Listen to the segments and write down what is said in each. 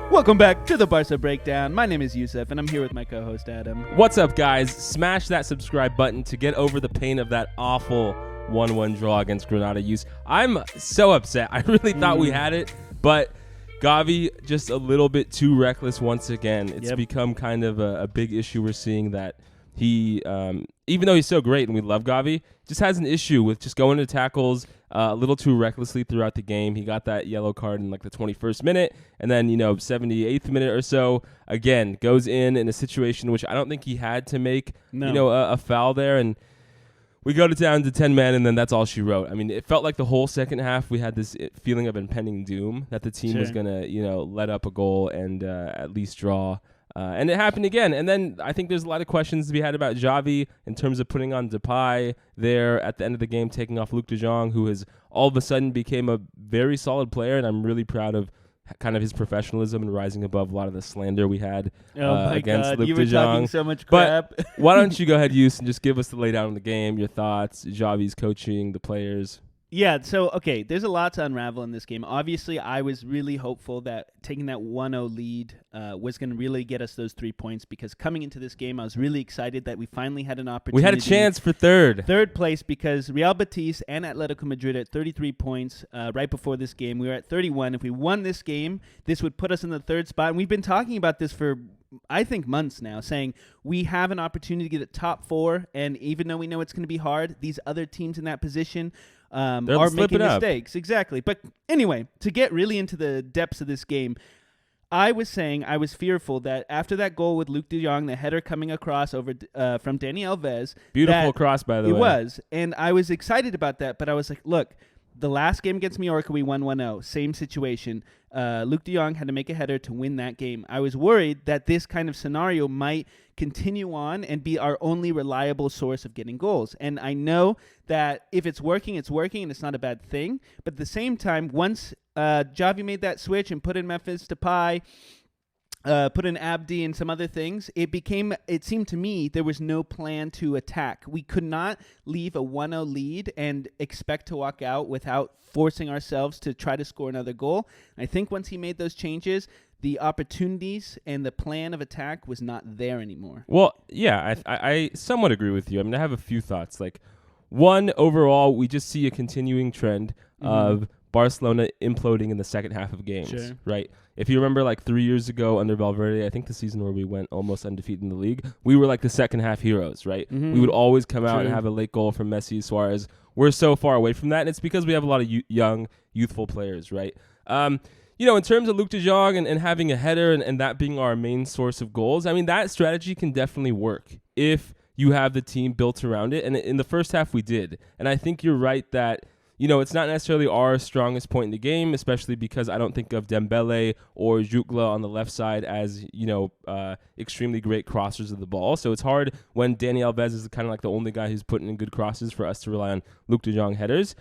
Welcome back to the Barca Breakdown. My name is Yusuf, and I'm here with my co-host, Adam. What's up, guys? Smash that subscribe button to get over the pain of that awful 1-1 draw against Granada Youth. I'm so upset. I really thought we had it, but Gavi just a little bit too reckless once again. It's become kind of a big issue. We're seeing that he, even though he's so great and we love Gavi, just has an issue with just going to tackles a little too recklessly throughout the game. He got that yellow card in like the 21st minute, and then 78th minute or so again goes in a situation which I don't think he had to make a foul there, and we go down to 10 men, and then that's all she wrote. I mean, it felt like the whole second half we had this feeling of impending doom that the team was gonna let up a goal and at least draw. And it happened again. And then I think there's a lot of questions to be had about Xavi in terms of putting on Depay there at the end of the game, taking off Luuk de Jong, who has all of a sudden became a very solid player. And I'm really proud of kind of his professionalism and rising above a lot of the slander we had against Luuk de Jong. You were talking so much crap. But why don't you go ahead, Yus, and just give us the laydown on the game, your thoughts, Xavi's coaching, the players. Yeah, so, okay, there's a lot to unravel in this game. Obviously, I was really hopeful that taking that 1-0 lead was going to really get us those 3 points, because coming into this game, I was really excited that we finally had an opportunity. We had a chance for third place, because Real Betis and Atletico Madrid at 33 points right before this game. We were at 31. If we won this game, this would put us in the third spot, and we've been talking about this for, I think, months now, saying we have an opportunity to get the top four, and even though we know it's going to be hard, these other teams in that position are making mistakes. Exactly. But anyway, to get really into the depths of this game, I was saying I was fearful that after that goal with Luuk de Jong, the header coming across over from Dani Alves. Beautiful cross, by the way. It was. And I was excited about that, but I was like, look, the last game against Mallorca, we won 1-0. Same situation. Luuk de Jong had to make a header to win that game. I was worried that this kind of scenario might continue on and be our only reliable source of getting goals. And I know that if it's working, and it's not a bad thing. But at the same time, once Xavi made that switch and put in Memphis Depay, put in Abdi and some other things, it seemed to me there was no plan to attack. We could not leave a 1-0 lead and expect to walk out without forcing ourselves to try to score another goal. And I think once he made those changes, the opportunities and the plan of attack was not there anymore. Well, yeah, I somewhat agree with you. I mean, I have a few thoughts. Like, one, overall, we just see a continuing trend of Barcelona imploding in the second half of games, right? If you remember, like 3 years ago under Valverde, I think the season where we went almost undefeated in the league, we were like the second half heroes, right? We would always come out and have a late goal from Messi, Suarez. We're so far away from that, and it's because we have a lot of young, youthful players, right? In terms of Luuk de Jong and having a header and that being our main source of goals, I mean, that strategy can definitely work if you have the team built around it. And in the first half, we did. And I think you're right that, it's not necessarily our strongest point in the game, especially because I don't think of Demebele or Jutgla on the left side as, extremely great crossers of the ball. So it's hard when Dani Alves is kind of like the only guy who's putting in good crosses for us to rely on Luuk de Jong headers.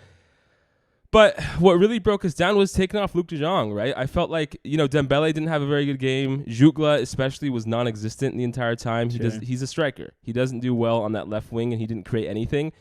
But what really broke us down was taking off Luuk de Jong, right? I felt like, Demebele didn't have a very good game. Jutgla especially was non-existent the entire time. He's a striker. He doesn't do well on that left wing, and he didn't create anything.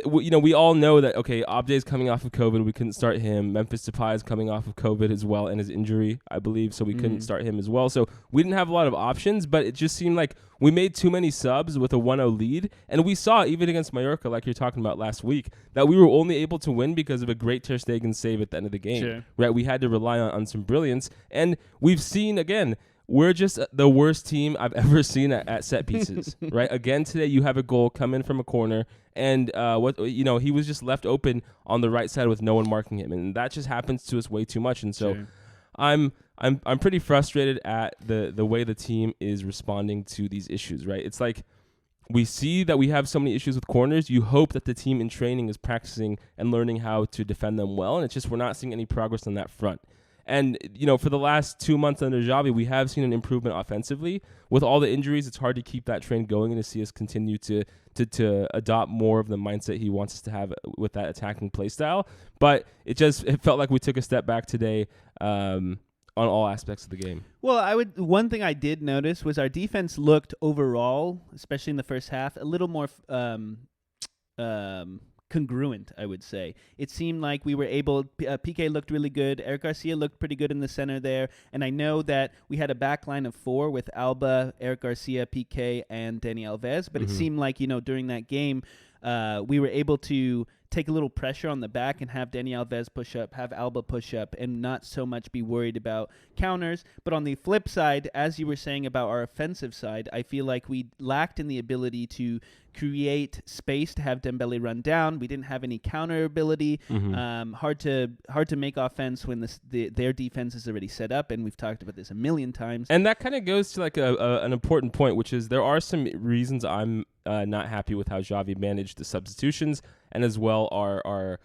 We all know that, okay, Abde's coming off of COVID. We couldn't start him. Memphis Depay is coming off of COVID as well and his injury, I believe, so we couldn't start him as well. So we didn't have a lot of options, but it just seemed like we made too many subs with a 1-0 lead. And we saw, even against Mallorca, like you're talking about last week, that we were only able to win because of a great Ter Stegen save at the end of the game. Right? We had to rely on some brilliance. And we've seen, again, we're just the worst team I've ever seen at set pieces, right? Again, today you have a goal come in from a corner, and he was just left open on the right side with no one marking him, and that just happens to us way too much. And so, I'm pretty frustrated at the way the team is responding to these issues, right? It's like we see that we have so many issues with corners. You hope that the team in training is practicing and learning how to defend them well, and it's just we're not seeing any progress on that front. And, for the last 2 months under Xavi, we have seen an improvement offensively. With all the injuries, it's hard to keep that train going and to see us continue to adopt more of the mindset he wants us to have with that attacking play style. But it felt like we took a step back today on all aspects of the game. Well, one thing I did notice was our defense looked overall, especially in the first half, a little more congruent, I would say. It seemed like we were able, PK looked really good, Eric Garcia looked pretty good in the center there, and I know that we had a back line of 4 with Alba, Eric Garcia, PK, and Dani Alves, but it seemed like, during that game, we were able to take a little pressure on the back and have Dani Alves push up, have Alba push up, and not so much be worried about counters. But on the flip side, as you were saying about our offensive side, I feel like we lacked in the ability to create space to have Demebele run down. We didn't have any counter ability. Hard to make offense when their defense is already set up, and we've talked about this a million times. And that kind of goes to like an important point, which is there are some reasons I'm not happy with how Xavi managed the substitutions, and as well our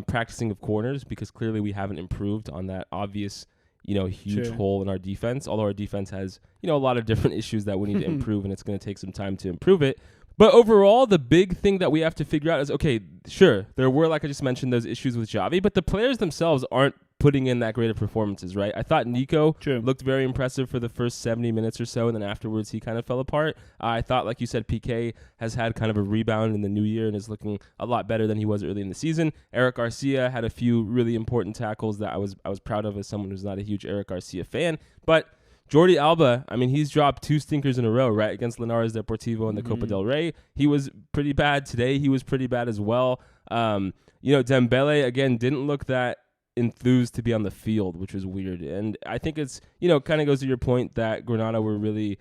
practicing of corners, because clearly we haven't improved on that obvious huge hole in our defense, although our defense has a lot of different issues that we need to improve, and it's going to take some time to improve it. But overall, the big thing that we have to figure out is, okay, sure, there were, like I just mentioned, those issues with Xavi, but the players themselves aren't putting in that great of performances, right? I thought Nico looked very impressive for the first 70 minutes or so, and then afterwards he kind of fell apart. I thought, like you said, PK has had kind of a rebound in the new year and is looking a lot better than he was early in the season. Eric Garcia had a few really important tackles that I was proud of as someone who's not a huge Eric Garcia fan, but Jordi Alba, I mean, he's dropped 2 stinkers in a row, right, against Linares Deportivo in the Copa del Rey. He was pretty bad today. He was pretty bad as well. Dembele, again, didn't look that enthused to be on the field, which was weird. And I think it's, kind of goes to your point that Granada were really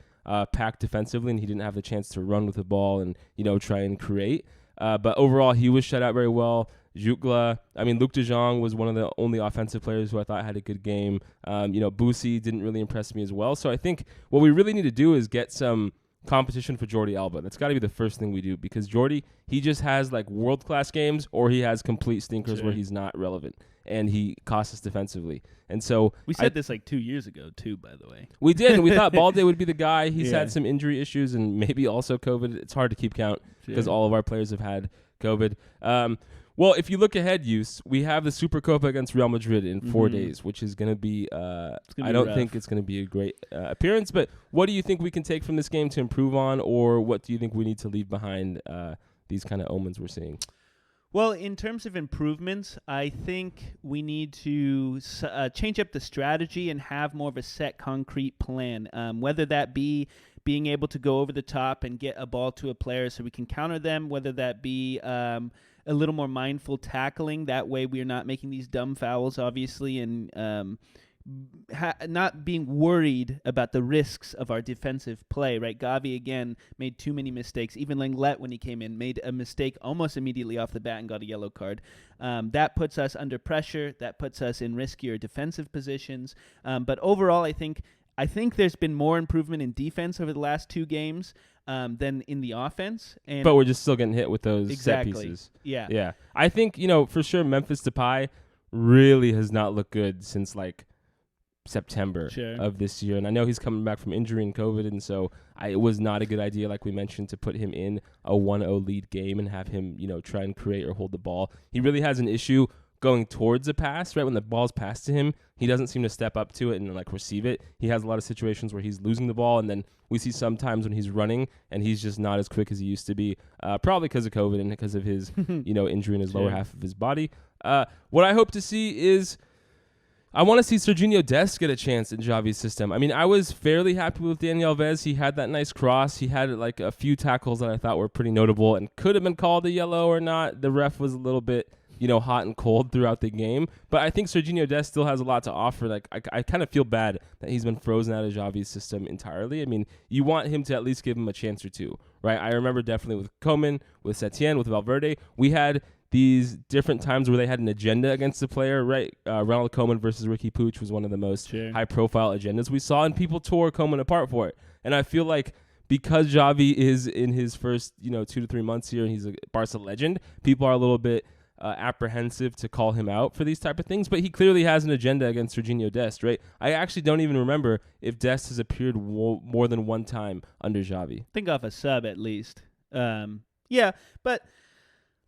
packed defensively, and he didn't have the chance to run with the ball and, try and create. But overall, he was shut out very well. Luuk de Jong was one of the only offensive players who I thought had a good game. Boosie didn't really impress me as well. So I think what we really need to do is get some competition for Jordi Alba. That's got to be the first thing we do, because Jordi, he just has like world-class games, or he has complete stinkers where he's not relevant and he costs us defensively. And so we said this like 2 years ago too, by the way. We did, and we thought Balde would be the guy. He's had some injury issues and maybe also COVID. It's hard to keep count because all of our players have had COVID. Well, if you look ahead, we have the Supercopa against Real Madrid in 4 days, which is going to be, I don't think it's going to be a great appearance, but what do you think we can take from this game to improve on, or what do you think we need to leave behind these kind of omens we're seeing? Well, in terms of improvements, I think we need to change up the strategy and have more of a set, concrete plan, whether that be being able to go over the top and get a ball to a player so we can counter them, whether that be a little more mindful tackling. That way we are not making these dumb fouls, obviously, and not being worried about the risks of our defensive play, right? Gavi, again, made too many mistakes. Even Lenglet, when he came in, made a mistake almost immediately off the bat and got a yellow card. That puts us under pressure. That puts us in riskier defensive positions. But overall, I think there's been more improvement in defense over the last 2 games than in the offense. But we're just still getting hit with those set pieces. Yeah. I think, for sure, Memphis Depay really has not looked good since, like, September of this year. And I know he's coming back from injury and COVID, and so it was not a good idea, like we mentioned, to put him in a 1-0 lead game and have him, try and create or hold the ball. He really has an issue going towards a pass, right? When the ball's passed to him, he doesn't seem to step up to it and like receive it. He has a lot of situations where he's losing the ball, and then we see sometimes when he's running and he's just not as quick as he used to be, probably because of COVID and because of his, injury in his lower half of his body. What I hope to see is, I want to see Serginho Dest get a chance in Xavi's system. I mean, I was fairly happy with Dani Alves. He had that nice cross. He had like a few tackles that I thought were pretty notable and could have been called a yellow or not. The ref was a little bit, hot and cold throughout the game. But I think Serginho Dest still has a lot to offer. Like, I kind of feel bad that he's been frozen out of Xavi's system entirely. I mean, you want him to at least give him a chance or two, right? I remember definitely with Koeman, with Setien, with Valverde, we had these different times where they had an agenda against the player, right? Ronald Koeman versus Ricky Puig was one of the most high-profile agendas we saw, and people tore Koeman apart for it. And I feel like because Xavi is in his first, 2 to 3 months here, and he's a Barca legend, people are a little bit apprehensive to call him out for these type of things. But he clearly has an agenda against Serginho Dest, right? I actually don't even remember if Dest has appeared more than one time under Xavi. Think off a sub at least. Yeah, but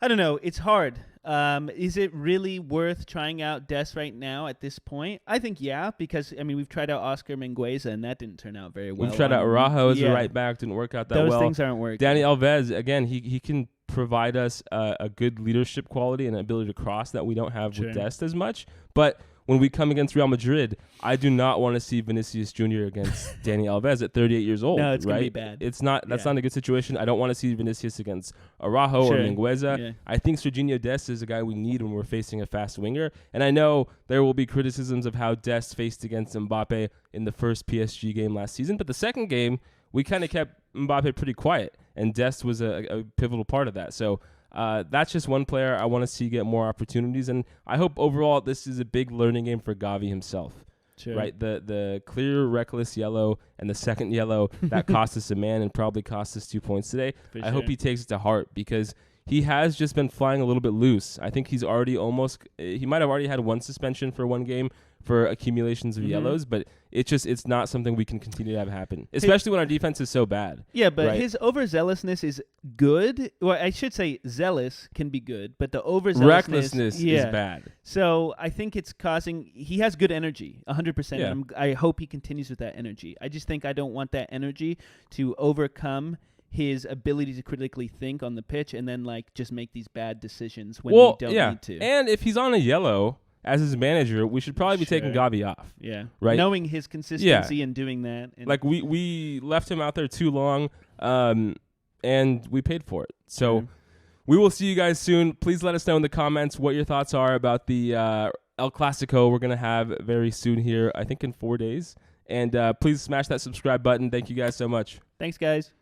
I don't know. It's hard. Is it really worth trying out Dest right now at this point? I think because, we've tried out Oscar Mingueza, and that didn't turn out very well. We've tried out Araujo as a right back. Didn't work out that well. Those things aren't working. Dani Alves, again, he can provide us a good leadership quality and ability to cross that we don't have with Dest as much. But when we come against Real Madrid, I do not want to see Vinicius Jr. against Dani Alves at 38 years old. No, it's right? going to be bad. It's not. That's not a good situation. I don't want to see Vinicius against Araujo or Mingueza. Yeah. I think Serginho Dest is a guy we need when we're facing a fast winger. And I know there will be criticisms of how Dest faced against Mbappe in the first PSG game last season. But the second game, we kind of kept Mbappe pretty quiet. And Dest was a pivotal part of that. So that's just one player I want to see get more opportunities. And I hope overall this is a big learning game for Gavi himself. Sure. Right, the clear reckless yellow and the second yellow that cost us a man and probably cost us 2 points today. I hope he takes it to heart because he has just been flying a little bit loose. I think he's already he might have already had one suspension for one game for accumulations of yellows, but it's not something we can continue to have happen, especially when our defense is so bad. Yeah, but his overzealousness is good. Well, I should say zealous can be good, but the overzealousness recklessness is bad. So I think it's causing. He has good energy, 100%. Yeah. I hope he continues with that energy. I just think I don't want that energy to overcome his ability to critically think on the pitch and then just make these bad decisions when we don't need to. And if he's on a yellow as his manager, we should probably be taking Gavi off. Yeah. Right. Knowing his consistency and doing that. And we left him out there too long, and we paid for it. So we will see you guys soon. Please let us know in the comments what your thoughts are about the El Clasico we're going to have very soon here, I think in 4 days. And please smash that subscribe button. Thank you guys so much. Thanks, guys.